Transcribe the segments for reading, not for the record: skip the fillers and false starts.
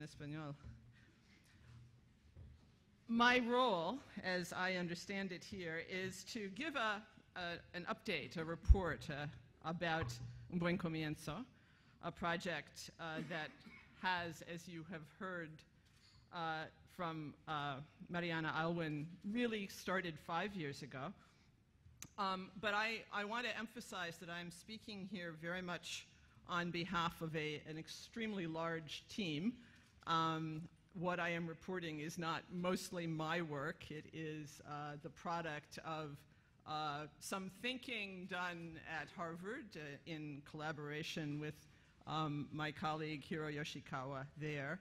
Español. My role, as I understand it here, is to give an update, a report about Un Buen Comienzo, a project that has, as you have heard from Mariana Alwin, really started 5 years ago. But I want to emphasize that I'm speaking here very much on behalf of an extremely large team. What I am reporting is not mostly my work. It is the product of some thinking done at Harvard in collaboration with my colleague Hiro Yoshikawa there.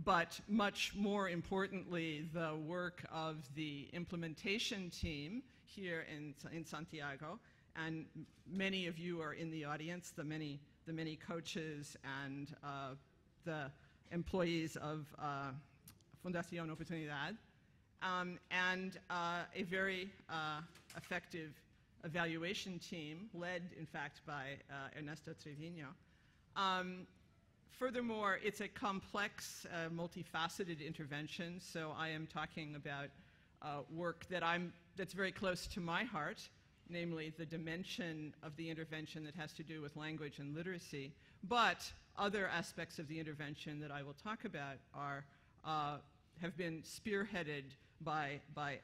But much more importantly, the work of the implementation team here in Santiago, and many of you are in the audience, the many coaches and the employees of Fundación Oportunidad, and a very effective evaluation team led, in fact, by Ernesto Trevino. Furthermore, it's a complex, multifaceted intervention, so I am talking about work that's very close to my heart, namely the dimension of the intervention that has to do with language and literacy. But other aspects of the intervention that I will talk about have been spearheaded by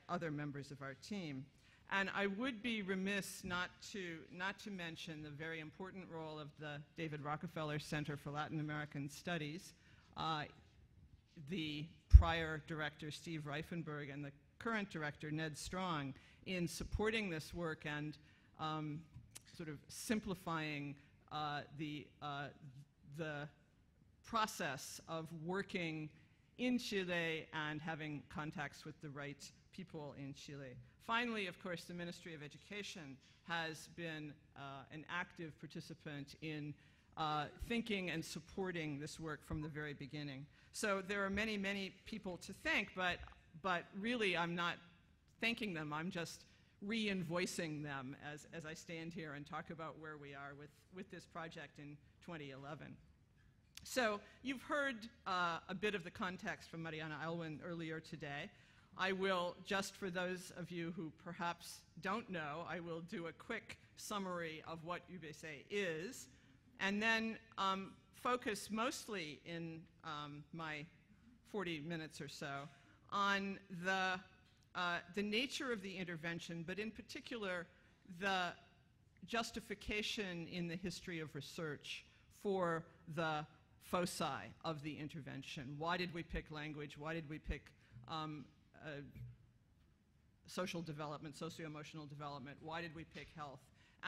other members of our team. And I would be remiss not to mention the very important role of the David Rockefeller Center for Latin American Studies, the prior director, Steve Reifenberg, and the current director, Ned Strong, in supporting this work and sort of simplifying the process of working in Chile and having contacts with the right people in Chile. Finally, of course, the Ministry of Education has been an active participant in thinking and supporting this work from the very beginning. So there are many, many people to thank, but really I'm not thanking them. I'm just re-invoicing them as I stand here and talk about where we are with this project in 2011. So you've heard a bit of the context from Mariana Alwin earlier today. I will, just for those of you who perhaps don't know, I will do a quick summary of what UBC is, and then focus mostly in my 40 minutes or so on the nature of the intervention, but in particular the justification in the history of research for the foci of the intervention. Why did we pick language? Why did we pick social development, socio-emotional development? Why did we pick health?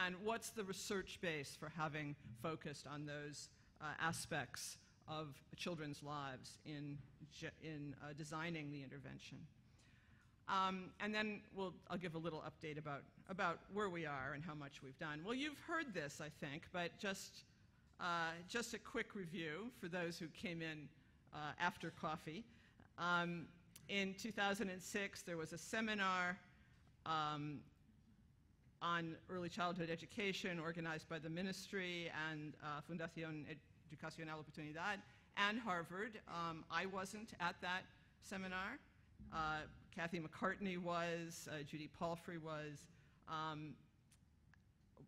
And what's the research base for having focused on those aspects of children's lives in designing the intervention? And then I'll give a little update about where we are and how much we've done. Well, you've heard this, I think, but just a quick review for those who came in after coffee. In 2006, there was a seminar on early childhood education organized by the ministry and Fundación Educacional Oportunidad and Harvard. I wasn't at that seminar. Kathy McCartney was, Judy Palfrey was.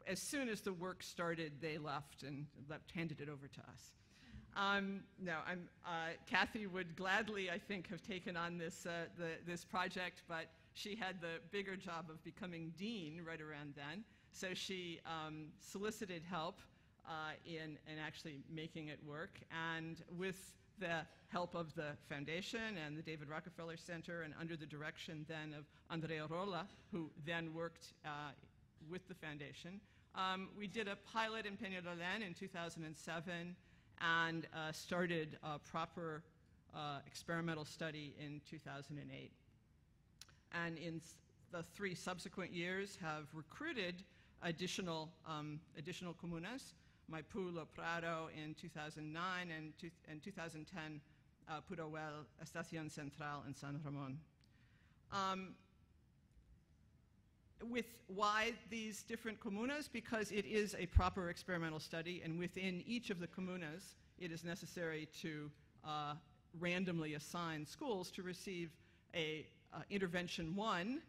As soon as the work started, they left and handed it over to us. Kathy would gladly, I think, have taken on this project, but she had the bigger job of becoming dean right around then. So she solicited help in actually making it work. And with the help of the foundation and the David Rockefeller Center, and under the direction then of Andrea Rolla, who then worked with the foundation, we did a pilot in Peñalolén in 2007 and started a proper experimental study in 2008. And in the 3 subsequent years have recruited additional comunas, Maipú, Lo Prado in 2009, and 2010, Puruhuel, Estación Central, and San Ramon. with why these different comunas? Because it is a proper experimental study, and within each of the comunas, it is necessary to randomly assign schools to receive a intervention 1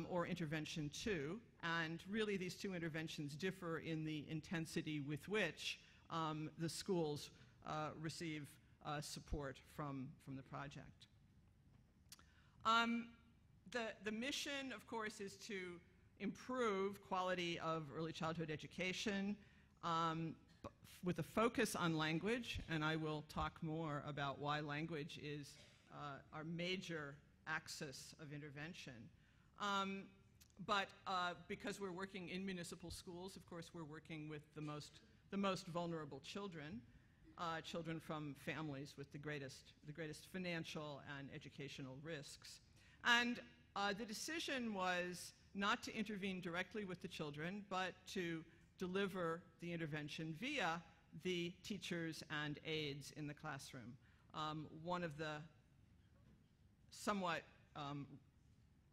or intervention 2, and really these two interventions differ in the intensity with which the schools receive support from the project. The mission, of course, is to improve quality of early childhood education with a focus on language, and I will talk more about why language is our major axis of intervention. But because we're working in municipal schools, of course, we're working with the most vulnerable children, children from families with the greatest financial and educational risks. And the decision was not to intervene directly with the children, but to deliver the intervention via the teachers and aides in the classroom. One of the somewhat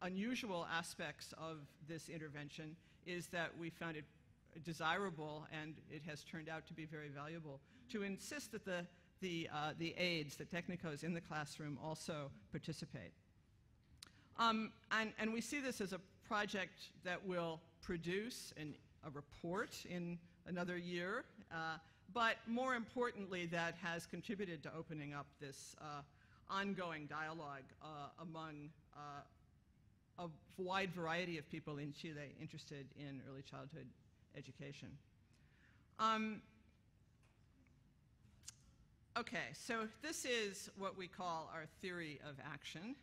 unusual aspects of this intervention is that we found it desirable, and it has turned out to be very valuable, to insist that the aides, the technicos in the classroom also participate. And we see this as a project that will produce a report in another year, but more importantly, that has contributed to opening up this ongoing dialogue among a wide variety of people in Chile interested in early childhood education. Okay, so this is what we call our theory of action.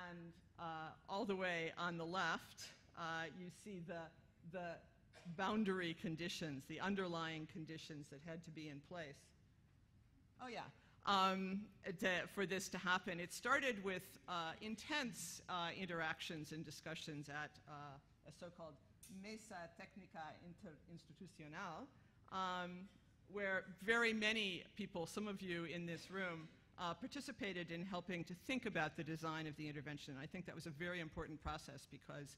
And all the way on the left, you see the boundary conditions, the underlying conditions that had to be in place. Oh yeah, for this to happen. It started with intense interactions and discussions at a so-called Mesa Técnica Interinstitucional, where very many people, some of you in this room, participated in helping to think about the design of the intervention. I think that was a very important process because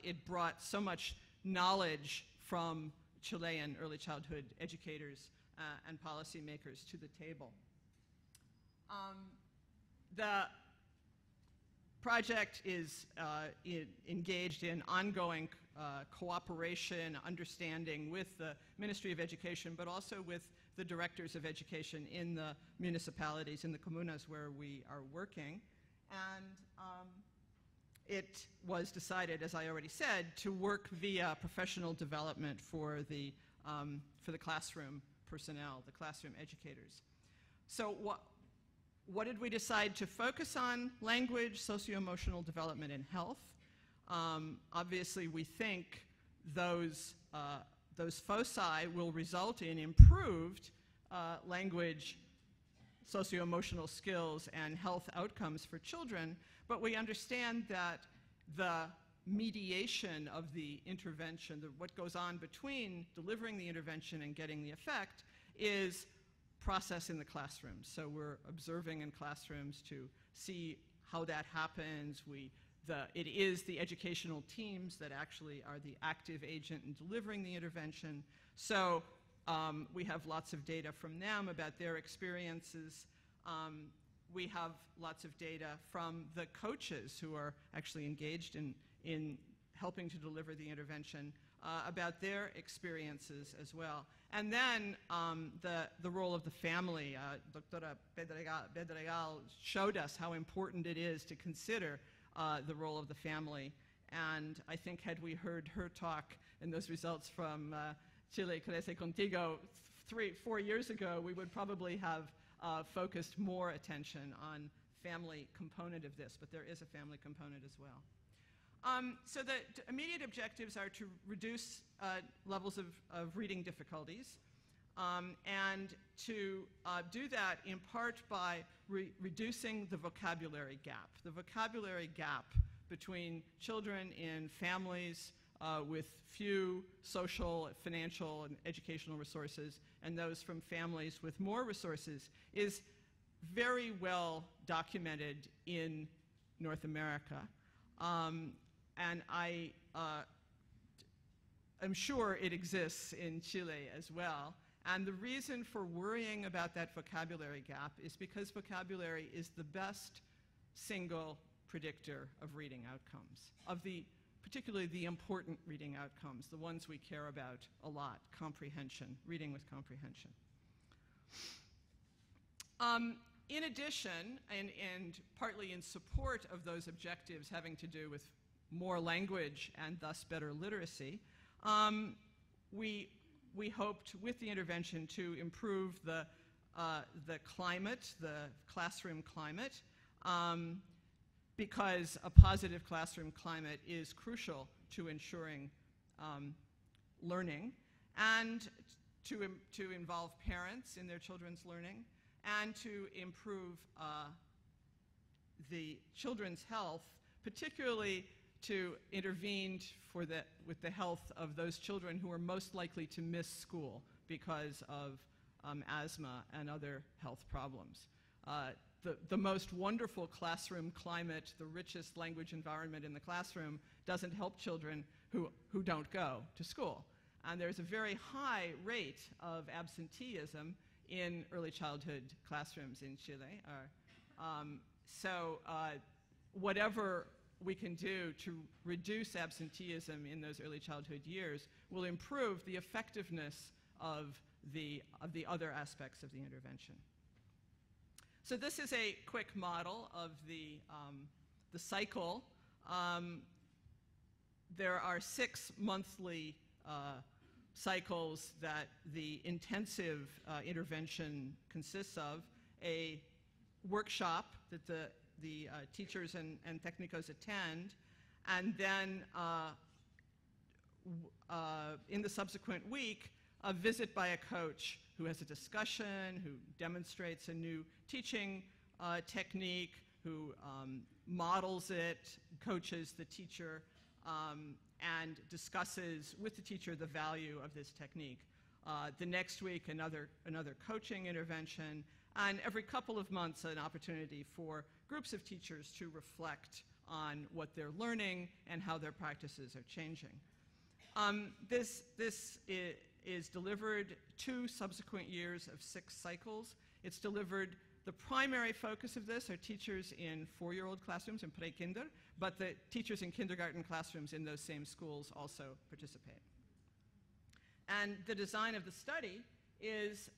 it brought so much knowledge from Chilean early childhood educators and policymakers to the table. The project is engaged in ongoing cooperation, understanding with the Ministry of Education, but also with the directors of education in the municipalities, in the comunas where we are working. And it was decided, as I already said, to work via professional development for the classroom personnel, the classroom educators. So what did we decide to focus on? Language, socio-emotional development, and health. Obviously, we think those foci will result in improved language, socio-emotional skills, and health outcomes for children, but we understand that the mediation of the intervention, what goes on between delivering the intervention and getting the effect, is process in the classroom. So we're observing in classrooms to see how that happens. It is the educational teams that actually are the active agent in delivering the intervention. So we have lots of data from them about their experiences. We have lots of data from the coaches who are actually engaged in helping to deliver the intervention about their experiences as well. And then the role of the family. Doctora Pedregal showed us how important it is to consider the role of the family. And I think had we heard her talk and those results from Chile Crece Contigo 3-4 years ago, we would probably have focused more attention on family component of this, but there is a family component as well. So the immediate objectives are to reduce levels of reading difficulties, and to do that in part by reducing the vocabulary gap. The vocabulary gap between children in families with few social, financial, and educational resources and those from families with more resources is very well documented in North America. And I'm sure it exists in Chile as well. And the reason for worrying about that vocabulary gap is because vocabulary is the best single predictor of reading outcomes, particularly the important reading outcomes, the ones we care about a lot: comprehension, reading with comprehension. In addition, and partly in support of those objectives having to do with more language and thus better literacy, we hoped with the intervention to improve the climate, the classroom climate, because a positive classroom climate is crucial to ensuring learning, and to involve parents in their children's learning, and to improve the children's health, particularly to intervene with the health of those children who are most likely to miss school because of asthma and other health problems. The most wonderful classroom climate, the richest language environment in the classroom, doesn't help children who don't go to school. And there's a very high rate of absenteeism in early childhood classrooms in Chile. So whatever we can do to reduce absenteeism in those early childhood years will improve the effectiveness of the other aspects of the intervention. So this is a quick model of the cycle. There are 6 monthly cycles that the intensive intervention consists of: a workshop that the teachers and technicos attend, and then in the subsequent week, a visit by a coach who has a discussion, who demonstrates a new teaching technique, who models it, coaches the teacher, and discusses with the teacher the value of this technique. The next week, another coaching intervention, and every couple of months, an opportunity for groups of teachers to reflect on what they're learning and how their practices are changing. This is delivered 2 subsequent years of 6 cycles. It's delivered, the primary focus of this are teachers in 4-year-old classrooms in pre-kinder, but the teachers in kindergarten classrooms in those same schools also participate. And the design of the study is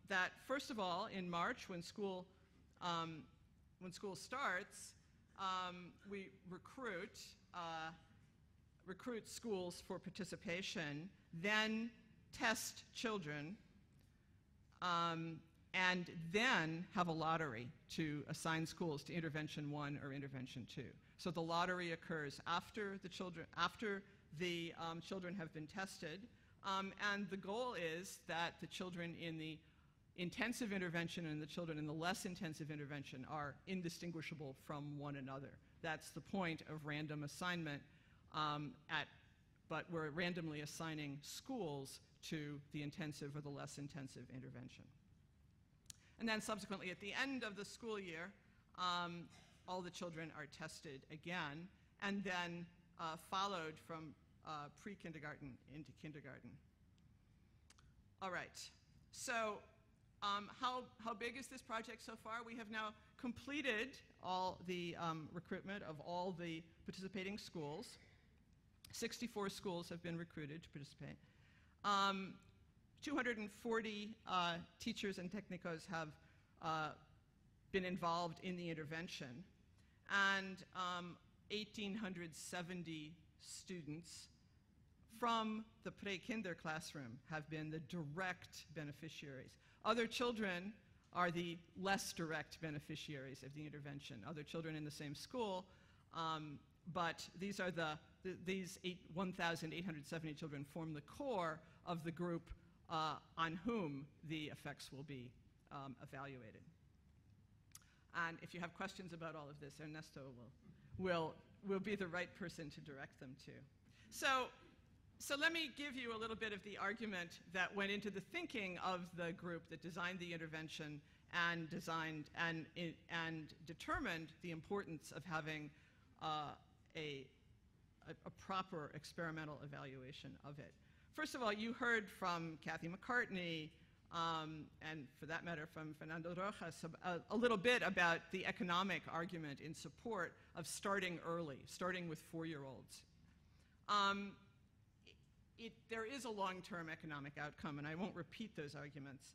that, first of all, in March, when school starts, we recruit schools for participation, then test children, and then have a lottery to assign schools to intervention 1 or intervention 2. So the lottery occurs after the children have been tested, and the goal is that the children in the intensive intervention and the children in the less intensive intervention are indistinguishable from one another. That's the point of random assignment, but we're randomly assigning schools to the intensive or the less intensive intervention. And then subsequently, at the end of the school year, all the children are tested again, and then followed from pre-kindergarten into kindergarten. All right, so how big is this project so far? We have now completed all the recruitment of all the participating schools. 64 schools have been recruited to participate. 240 teachers and technicos have been involved in the intervention, and 1,870 students from the pre-kinder classroom have been the direct beneficiaries. Other children are the less direct beneficiaries of the intervention, other children in the same school, but these are these 1,870 children form the core of the group on whom the effects will be evaluated. And if you have questions about all of this, Ernesto will be the right person to direct them to. So let me give you a little bit of the argument that went into the thinking of the group that designed the intervention and designed and determined the importance of having a proper experimental evaluation of it. First of all, you heard from Kathy McCartney, and for that matter from Fernando Rojas, a little bit about the economic argument in support of starting early, starting with 4-year-olds. There is a long-term economic outcome, and I won't repeat those arguments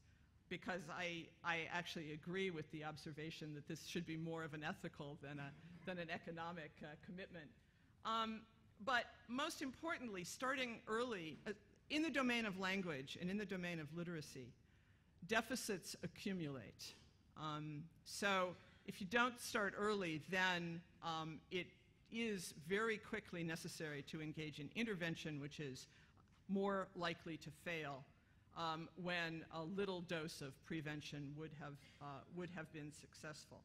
because I actually agree with the observation that this should be more of an ethical than an economic commitment. But most importantly, starting early, in the domain of language and in the domain of literacy, deficits accumulate. So if you don't start early, then it is very quickly necessary to engage in intervention, which is more likely to fail when a little dose of prevention would have been successful.